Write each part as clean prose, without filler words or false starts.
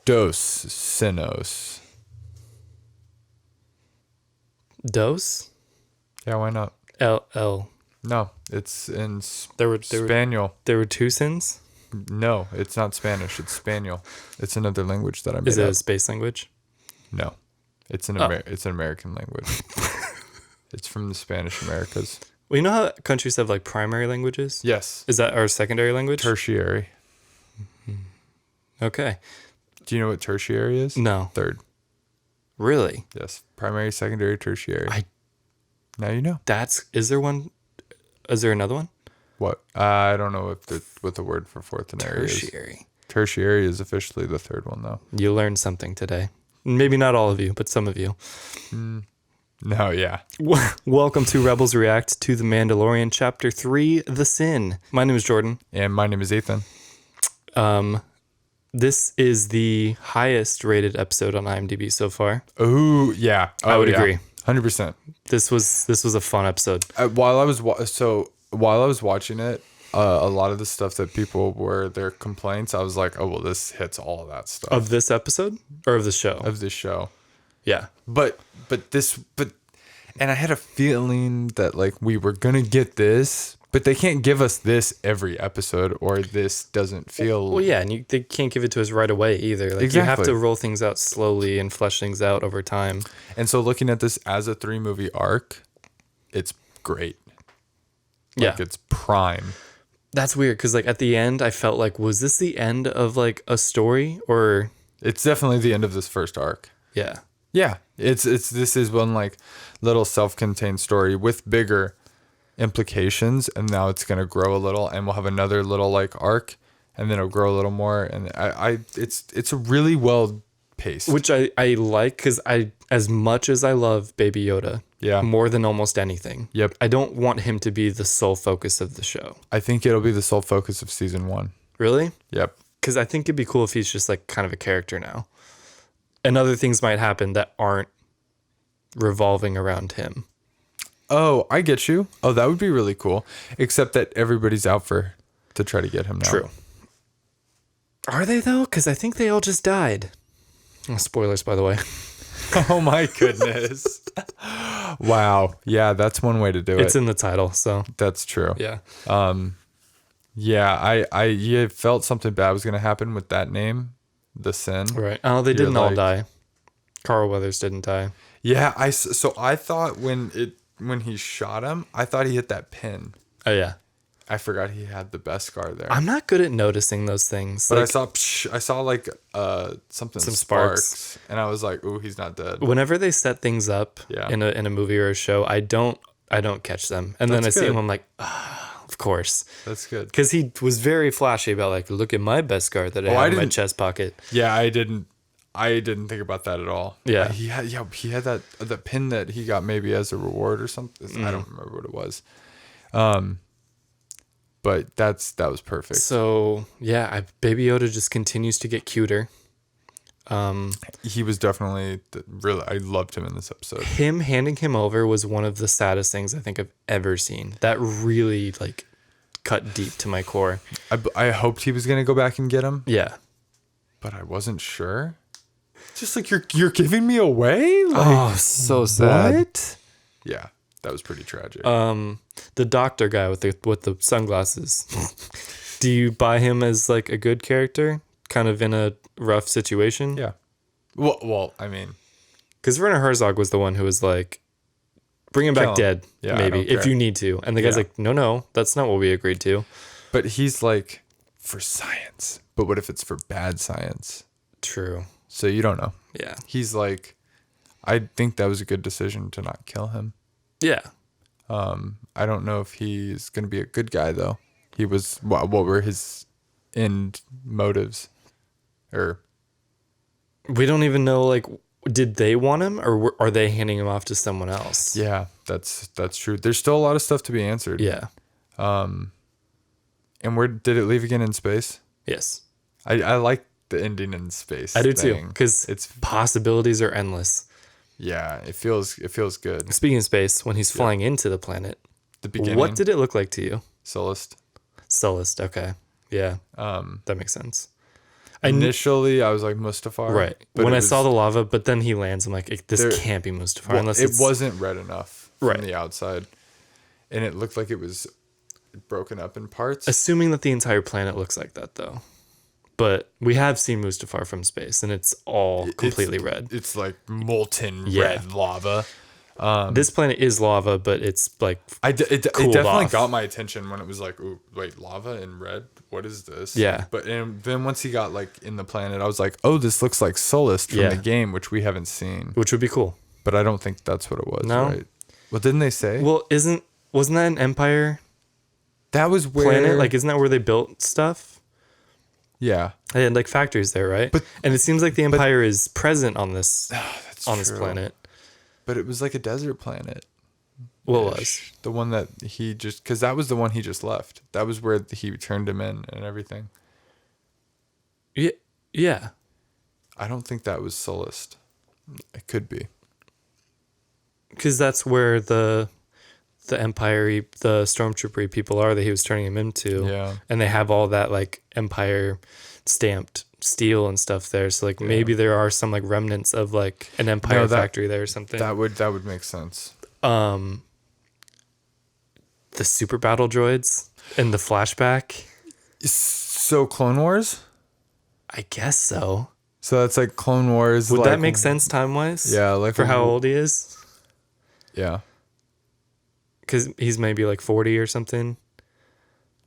Dos Sinos. Dos? Yeah, why not? L. No, it's in There were Spaniel. There were two sins? No, it's not Spanish. It's Spaniel. It's another language that I made Is it up. a space language? No, it's an it's an American language. It's from the Spanish Americas. Well, you know how countries have like primary languages? Yes. Is that our secondary language? Tertiary. Okay. Do you know what tertiary is? No. Third. Really? Yes. Primary, secondary, tertiary. I- Now you know. Is there one? Is there another one? What? I don't know what the word for fourth and area is. Tertiary. Tertiary is officially the third one, though. You learned something today. Maybe not all of you, but some of you. No, yeah. Welcome to Rebels React to The Mandalorian, Chapter 3, The Sin. My name is Jordan. And my name is Ethan. This is the highest rated episode on IMDb so far. Oh, yeah. I would agree. 100%. This was a fun episode. While I was watching it, a lot of the stuff that people were their complaints, I was like, oh well, this hits all of that stuff Of this episode or of the show? of this show. Yeah. But and I had a feeling that like we were gonna get this, but they can't give us this every episode, or this doesn't feel. Well, yeah, and they can't give it to us right away either. Like you have to roll things out slowly and flesh things out over time. And so looking at this as a 3-movie arc, it's great. Like, Yeah. it's prime. That's weird because like at the end, I felt like, was this the end of like a story or? It's definitely the end of this first arc. Yeah. Yeah, this is one like little self-contained story with bigger implications, and now it's gonna grow a little, and we'll have another little like arc, and then it'll grow a little more, and it's a really well paced, Which I like because as much as I love Baby Yoda, Yeah. more than almost anything. Yep. I don't want him to be the sole focus of the show. I think it'll be the sole focus of season 1. Really? Yep. Because I think it'd be cool if he's just like kind of a character now. And other things might happen that aren't revolving around him. Oh, I get you. Oh, that would be really cool. Except that everybody's out to try to get him now. True. Are they though? Because I think they all just died. Oh, spoilers, by the way. Oh my goodness. Wow. Yeah, that's one way to do it. It's in the title, so That's true. yeah. Yeah, I felt something bad was gonna happen with that name, the Sin. Right. Oh, they You're didn't all like- die. Carl Weathers didn't die. Yeah, I thought when he shot him, I thought he hit that pin. Oh yeah. I forgot he had the Beskar there. I'm not good at noticing those things. But Like, I saw like something Some sparks, and I was like, "Ooh, he's not dead." whenever they set things up Yeah. in a movie or a show, I don't catch them. And then I That's see him, good. I'm like, of course. That's good. Because he was very flashy about like, look at my Beskar that I I have in my didn't- chest pocket. Yeah, I didn't think about that at all. Yeah. He had that the pin that he got maybe as a reward or something. I don't remember what it was. But that was perfect. So yeah, Baby Yoda just continues to get cuter. He was definitely really. I loved him in this episode. Him handing him over was one of the saddest things I think I've ever seen. That really like cut deep to my core. I hoped he was gonna go back and get him, Yeah. but I wasn't sure. Just like you're giving me away. Like, Oh, so sad. what? Yeah, that was pretty tragic. The doctor guy with the sunglasses. Do you buy him as like a good character, kind of in a rough situation? yeah. Well, I mean, Because Werner Herzog was the one who was like, bring him Kill back him. dead, Yeah, I maybe, don't if care. you need to. And the guy's Yeah. like, no, that's not what we agreed to. but he's like for science. But what if it's for bad science? True. So you don't know. Yeah. He's like, I think that was a good decision to not kill him. Yeah. I don't know if he's going to be a good guy, though. He was, what were his end motives? Or, We don't even know, like, did they want him or are they handing him off to someone else? yeah, that's true. There's still a lot of stuff to be answered. Yeah. And where did it leave again in space? Yes. I like the ending in space. I do too. thing. Because It's, possibilities are endless. yeah, it feels good. Speaking of space, when he's flying into the planet, The beginning. what did it look like to you? Solist. Sullust. Okay. Yeah. That makes sense. Initially, I was like Mustafar. Right. But When it I was- saw the lava, but then he lands, I'm like, this There- can't be Mustafar well, unless it it's... wasn't red enough from Right. the outside, and it looked like it was broken up in parts. Assuming that the entire planet looks like that, though. But we have seen Mustafar from space, and it's all completely red. It's like molten Yeah. red lava. This planet is lava, but it's like It cooled definitely off. got my attention when it was like, ooh, wait, lava and red? What is this? Yeah. But and then once he got like in the planet, I was like, oh, this looks like Solist from Yeah. the game, which we haven't seen. which would be cool. But I don't think that's what it was, No? right? Well, didn't they say? Well, wasn't that an Empire that was where... planet? Like, isn't that where they built stuff? yeah. They had like factories there, right? And it seems like the Empire is present on this That's on this true. planet. But it was like a desert planet. Well, it was. The one that he just... Because that was the one he just left. That was where he turned him in and everything. Yeah. Yeah. I don't think that was Solist. It could be. Because that's where the Empire, the Stormtrooper people are that he was turning him into. Yeah. And they have all that like Empire stamped steel and stuff there. So like maybe there are some like remnants of like an Empire factory there or something. That would make sense. The super battle droids in the flashback. So Clone Wars? I guess so. So that's like Clone Wars. Would like, that make sense time wise? Yeah, like for how old he is. Yeah, Because he's maybe like 40 or something.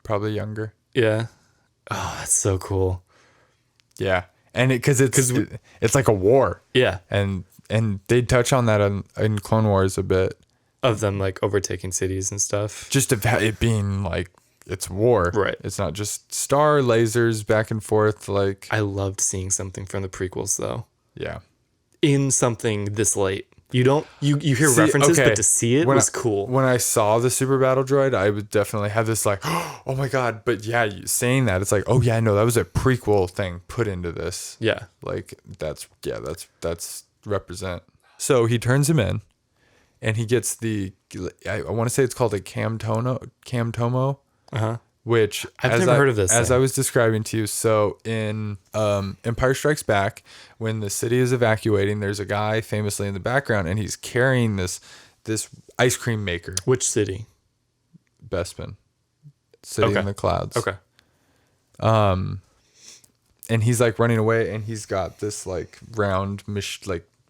probably younger. Yeah. Oh, that's so cool. Yeah, and it's like a war, Yeah. and they touch on that in Clone Wars a bit. Of them like overtaking cities and stuff. Just of it being like it's war, Right. It's not just star lasers back and forth. Like I loved seeing something from the prequels though. yeah, In something this late. You hear See, references, okay, but to see it was cool. When I saw the super battle droid, I would definitely have this like, oh my god! But yeah, saying that, it's like, oh yeah, no, that was a prequel thing put into this. Yeah. Like that's represent. So he turns him in, and he gets I want to say it's called a Camtomo, Uh-huh. which I've never heard of this As thing. I was describing to you, so in Empire Strikes Back, when the city is evacuating, there's a guy famously in the background, and he's carrying this ice cream maker. Which city? Bespin, City Okay. in the Clouds. Okay. And he's like running away, and he's got this like round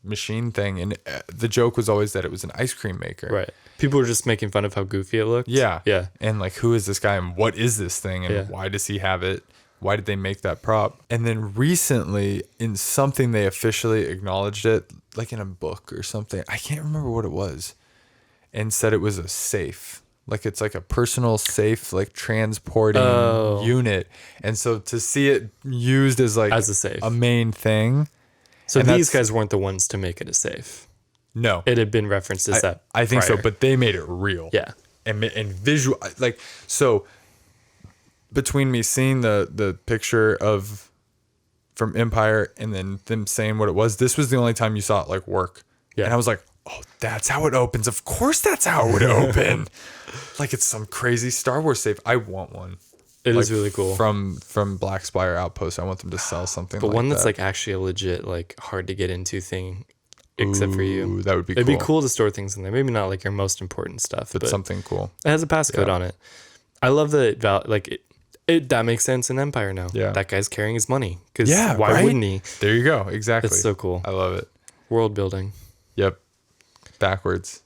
machine thing, and the joke was always that it was an ice cream maker. Right. People were just making fun of how goofy it looked. Yeah. Yeah. And like, who is this guy and what is this thing and Yeah. why does he have it? Why did they make that prop? And then recently in something they officially acknowledged it, like in a book or something. I can't remember what it was. And said it was a safe. Like it's like a personal safe, like transporting unit. And so to see it used as like As a safe. a main thing. So And these that's- guys weren't the ones to make it a safe. No. It had been referenced as that. I think so, prior. but they made it real. Yeah. And visual, like, so between me seeing the picture from Empire and then them saying what it was, this was the only time you saw it like work. Yeah. And I was like, oh, that's how it opens. Of course that's how it would open. Like it's some crazy Star Wars safe. I want one. It is Like, really cool. From Black Spire Outpost. I want them to sell something But like one that's that. like actually a legit, like hard to get into thing, except for you. Ooh, that would be It'd cool. be cool to store things in there. Maybe not like your most important stuff, But but something cool. it has a passcode Yeah. on it. I love that it that makes sense in Empire now. Yeah. That guy's carrying his money. Because Yeah, why right? wouldn't he? There you go. Exactly. It's so cool. I love it. World building. Yep. Backwards.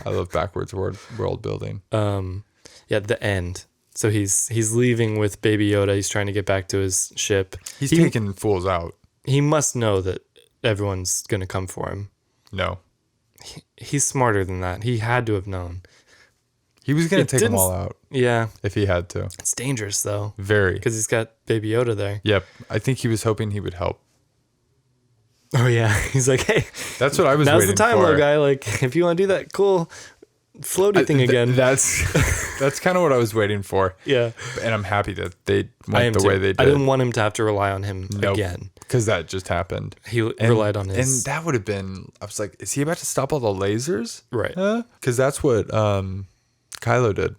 I love backwards world building. Yeah, the end. So he's leaving with Baby Yoda. He's trying to get back to his ship. He's taking fools out. He must know that everyone's gonna come for him. No. He's smarter than that. He had to have known. He was going It to take them didn't- all out Yeah, if he had to. it's dangerous though Very. because he's got Baby Yoda there. Yep. I think he was hoping he would help. Oh yeah, he's like, hey, That's what I was now's waiting the time, for. little guy. Like, if you want to do that cool floaty thing again, That's kind of what I was waiting for. yeah. And I'm happy that they I am went the too. way they did. I didn't want him to have to rely on him Nope. again. Because that just happened. He relied on his And that would have been, I was like, is he about to stop all the lasers? right. Because that's what Kylo did.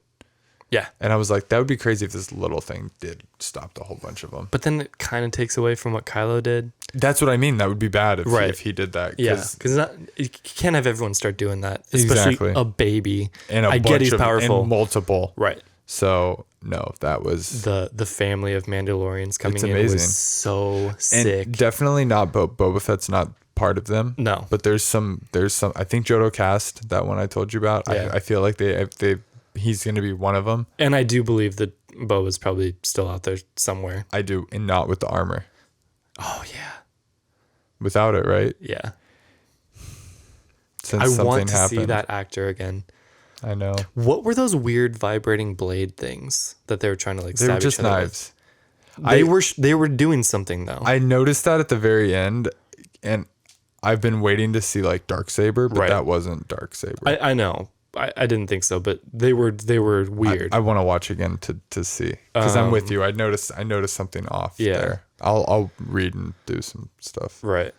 Yeah. And I was like, that would be crazy if this little thing did stop a whole bunch of them. But then it kind of takes away from what Kylo did. That's what I mean. That would be bad Right. if he did that. Yeah, because you can't have everyone start doing that, especially Exactly. a baby. And I get he's powerful. And multiple. Right. So, no, that was... The family of Mandalorians coming It's in amazing. was so And sick. definitely not Boba Fett's not part of them. No. But there's some I think Jodo Cast, that one I told you about. Yeah. I feel like he's going to be one of them. And I do believe that Boba's probably still out there somewhere. I do, and not with the armor. Oh, yeah. Without it, right? Yeah. Since I something want to happened. see that actor again. I know. What were those weird vibrating blade things that they were trying to like They stab were just each other knives. with? They were doing something though. I noticed that at the very end, and I've been waiting to see like Darksaber, but Right. that wasn't Darksaber. I know. I didn't think so, but they were weird. I want to watch again to see, because I'm with you. I noticed something off there. I'll read and do some stuff. Right.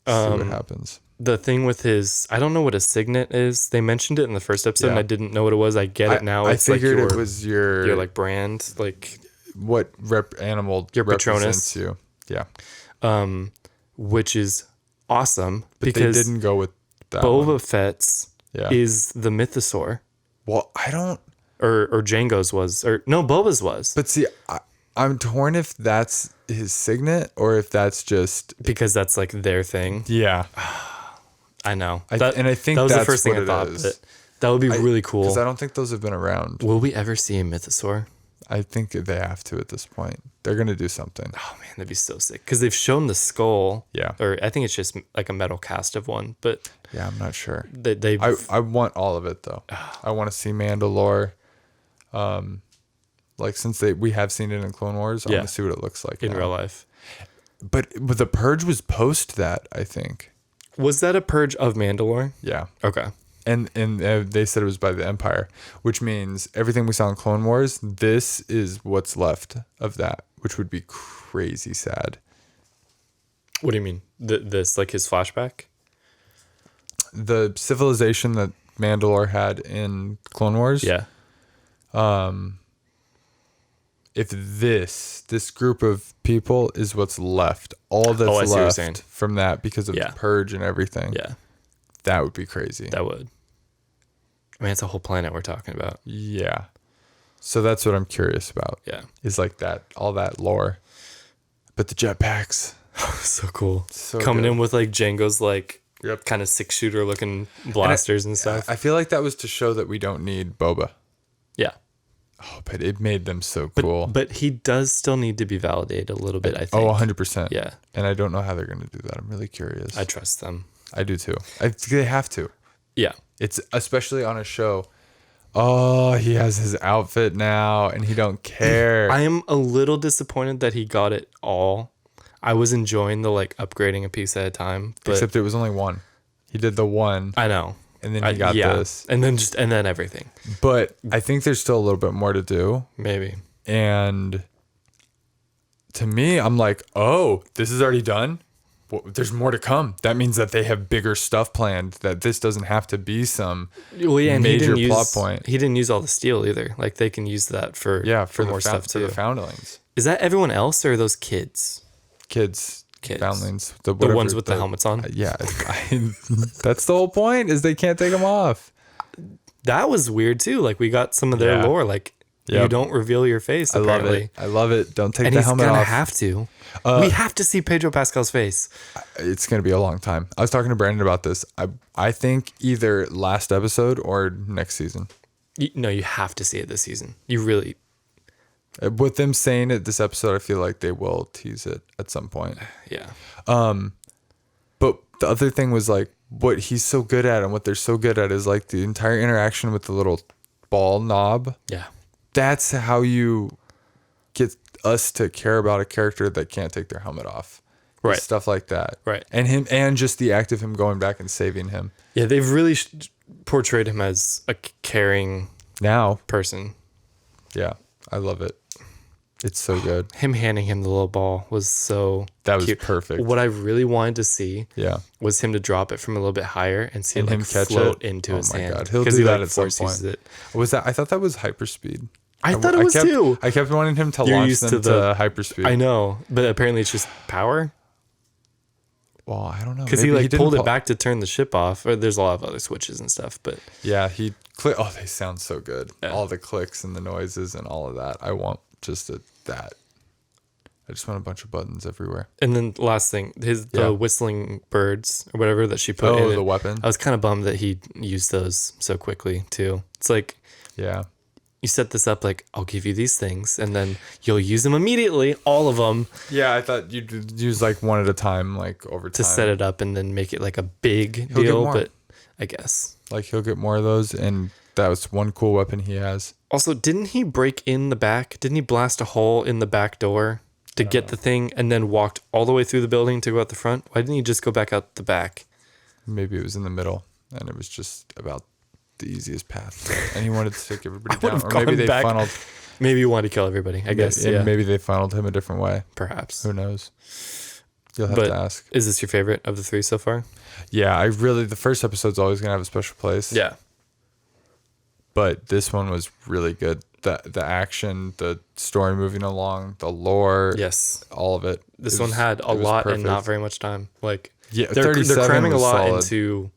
See what happens. The thing with his, I don't know what a signet is. They mentioned it in the first episode, and I didn't know what it was. I get it now. I It's figured like it was your like brand, like what animal your represents Patronus. you. Yeah, which is awesome but because they didn't go with that Boba one. Fett's Yeah. is the mythosaur, Well, I don't. or Django's was, or no, Boba's was, But see, I'm torn if that's his signet or if that's just. because that's like their thing. Yeah, I know, I think that was the that's first thing what I it thought. is. But that would be really cool. Because I don't think those have been around. Will we ever see a mythosaur? I think they have to at this point. They're gonna do something. Oh man, that'd be so sick. Because they've shown the skull. Yeah. Or I think it's just like a metal cast of one, but Yeah, I'm not sure. they I want all of it though. I want to see Mandalore. Like since we have seen it in Clone Wars, I Yeah. want to see what it looks like in now. real life. But the Purge was post that, I think. Was that a purge of Mandalore? Yeah. Okay. And they said it was by the Empire, which means everything we saw in Clone Wars, this is what's left of that, which would be crazy sad. What do you mean? This like his flashback? The civilization that Mandalore had in Clone Wars. Yeah. If this group of people is what's left, all that's I see what you're saying. left from that because of Yeah. the Purge and everything, Yeah. that would be crazy. That would. I mean, it's a whole planet we're talking about. Yeah. So that's what I'm curious about. Yeah. Is like that, all that lore. But the jetpacks. So cool. So Coming good. in with like Django's like Yep. kind of 6-shooter looking blasters and stuff. I feel like that was to show that we don't need Boba. Yeah. Oh, but it made them so But, cool. but he does still need to be validated a little bit, I think. Oh, 100%. Yeah. And I don't know how they're going to do that. I'm really curious. I trust them. I do too. They have to. Yeah. It's especially on a show. Oh, he has his outfit now and he don't care. I am a little disappointed that he got it all. I was enjoying the like upgrading a piece at a time, but Except it was only one. He did the one I know. and then he got this. And then everything. But I think there's still a little bit more to do. Maybe. And to me, I'm like, oh, this is already done. Well, there's more to come. That means that they have bigger stuff planned. That this doesn't have to be some Well, yeah, and major he didn't plot use, point. He didn't use all the steel either. Like they can use that for For more stuff for too. the foundlings, Is that everyone else or are those kids? kids, foundlings, The whatever, ones with the helmets on? Yeah, that's the whole point. Is they can't take them off. That was weird too. Like we got some of their Yeah. lore. Like you Yep. don't reveal your face. I love Apparently. it. I love it. Don't take And the he's helmet gonna off. have to. We have to see Pedro Pascal's face. It's gonna be a long time. I was talking to Brandon about this. I think either last episode or next season. No, you have to see it this season. You really. With them saying it this episode, I feel like they will tease it at some point. Yeah. But the other thing was like what he's so good at and what they're so good at is like the entire interaction with the little ball knob. Yeah. That's how you get us to care about a character that can't take their helmet off. Right. Stuff like that. Right. And him, and just the act of him going back and saving him. Yeah, they've really portrayed him as a caring Now, person. yeah, I love it. It's so good. Him handing him the little ball was so That was cute. perfect. What I really wanted to see Yeah. was him to drop it from a little bit higher and see And it him like catch float it? into Oh his my hand. God. He'll 'Cause do he, that like, at some force uses point. it. Was that? I thought that was hyperspeed. I thought it was too. I kept wanting him to You're launch used them to to hyperspeed. I know, but apparently it's just power. Well, I don't know. Because he Maybe like didn't pulled it back to turn the ship off. Or there's a lot of other switches and stuff, but Yeah, he click. Oh, they sound so good. Yeah. All the clicks and the noises and all of that. I want just that. I just want a bunch of buttons everywhere. and then last thing, Yeah. the whistling birds or whatever that she put in Oh, it. the weapon. I was kind of bummed that he used those so quickly too. It's like Yeah. you set this up like I'll give you these things and then you'll use them immediately, all of them, Yeah, I thought you'd use like one at a time, like over to time. set it up and then make it like a big get deal. more. But I guess Like he'll get more of those, and that was one cool weapon he has. also didn't he break in the back? Didn't he blast a hole in the back door to get the thing and then walked all the way through the building to go out the front? Why didn't he just go back out the back? Maybe it was in the middle, and it was just about the easiest path, and he wanted to take everybody would down, have or maybe gone they back. funneled. Maybe he wanted to kill everybody. I guess. and Yeah. maybe they funneled him a different way. Perhaps. Who knows? You'll have But to ask. is this your favorite of the three so far? Yeah, the first episode's always gonna have a special place. Yeah. But this one was really good. The action, the story moving along, the lore, Yes. all of it. This It one was- had a it was lot and perfect. not very much time. Like Yeah, they're 37 cramming a was lot solid, into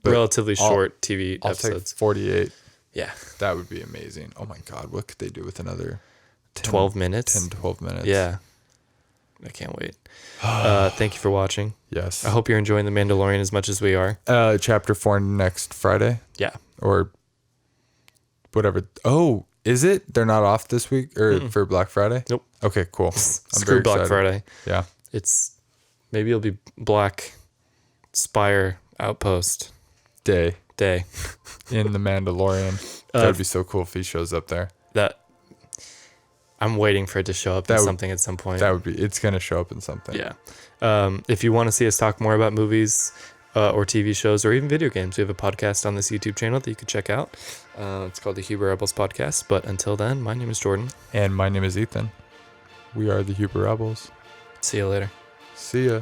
but relatively I'll- short TV I'll take episodes. 48. Yeah. That would be amazing. Oh my God, what could they do with another 12 minutes. 10, 12 minutes? Yeah. I can't wait. Thank you for watching. Yes. I hope you're enjoying The Mandalorian as much as we are. Chapter 4 next Friday Yeah. or whatever. Oh, is it? They're not off this week or for Black Friday? Nope. Okay, cool. I'm Screw very Black excited. Friday. Yeah. It's maybe it'll be Black Spire Outpost Day Day. in The Mandalorian. That would be so cool if he shows up there. That I'm waiting for it to show up in That would- something at some point. That would be, it's going to show up in something. Yeah. If you want to see us talk more about movies or TV shows or even video games, we have a podcast on this YouTube channel that you can check out. It's called the Huber Rebels Podcast. But until then, my name is Jordan. And my name is Ethan. We are the Huber Rebels. See you later. See ya.